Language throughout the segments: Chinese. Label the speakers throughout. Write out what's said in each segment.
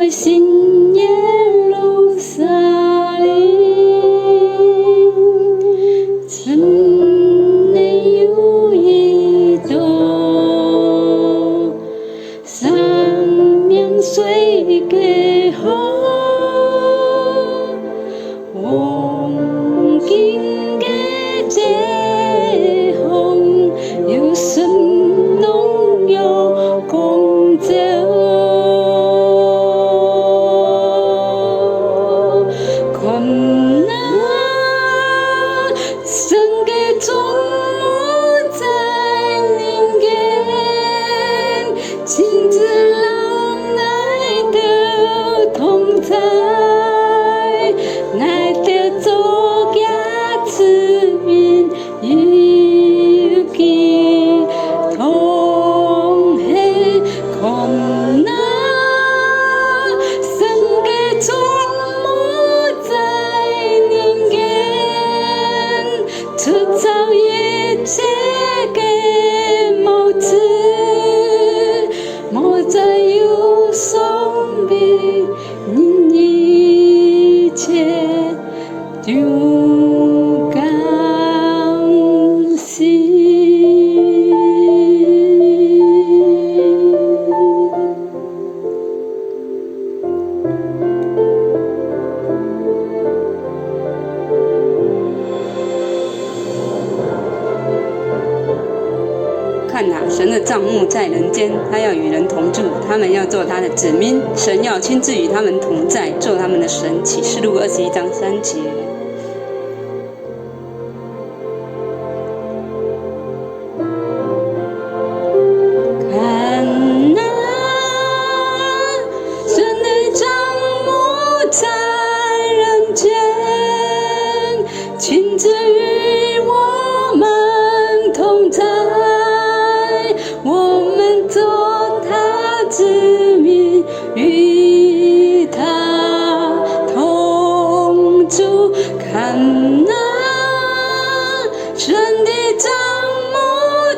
Speaker 1: 在新耶路撒冷，城内有一座三面水给好，黄金嘅这红有神农有光照。
Speaker 2: 看哪，神的帐幕在人间，他要与人同住，他们要做他的子民，神要亲自与他们同在，做他们的神。启示录21章3节。
Speaker 1: 看哪，神的帐幕在人间，亲自与我们同在。我们做他子民，与他同住。看哪，神的帐幕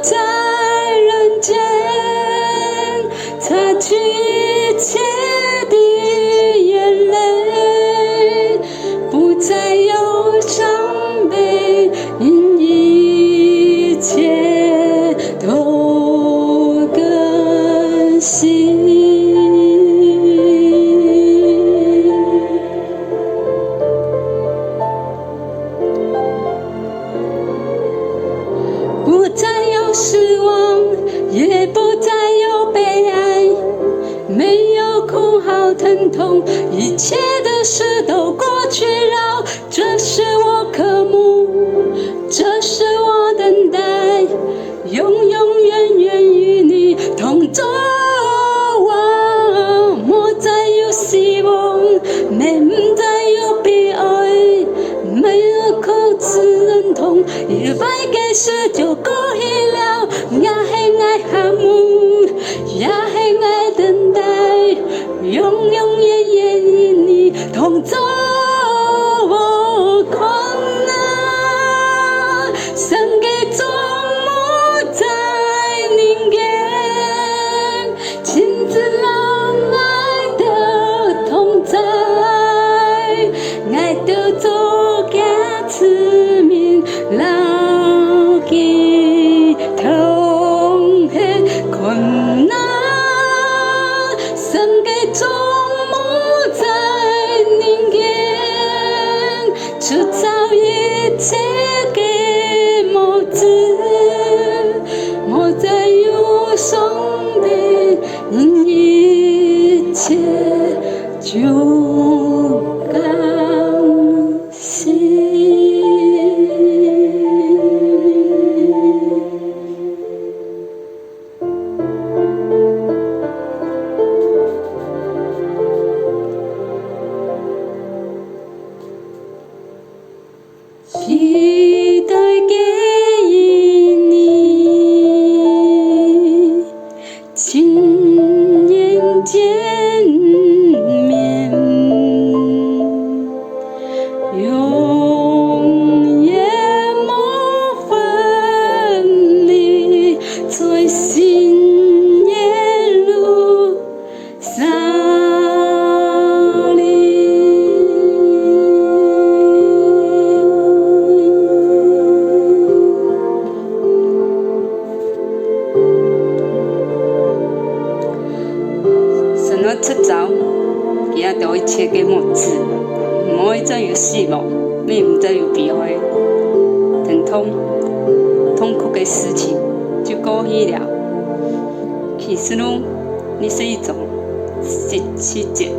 Speaker 1: 在人间，擦去一切的眼泪，不再有伤悲，因一切都更新。不再有失望，也不再有悲哀，没有哭嚎疼痛，一切的事都过去了。这是我渴慕，这是我等待，永永远远与你同走。莫再有希望，没再有悲哀，没有口齿认同，一百个事就过去了。也是爱哈姆，也是爱等待，永永远远与你同走。看哪，神的帐幕在人间，亲自让爱的同在，爱的做家子民，牢记同行。看哪，神的帐幕在人间，制造一切的模子，莫再有伤悲，因一切就刚新。期待给你亲眼见面，永远莫分离，在新耶路撒
Speaker 2: 出走，其他都一切给末止，唔可以再有死亡，你唔再有悲哀、疼痛、痛苦的事情就过去了。其实呢，你是一种喜节。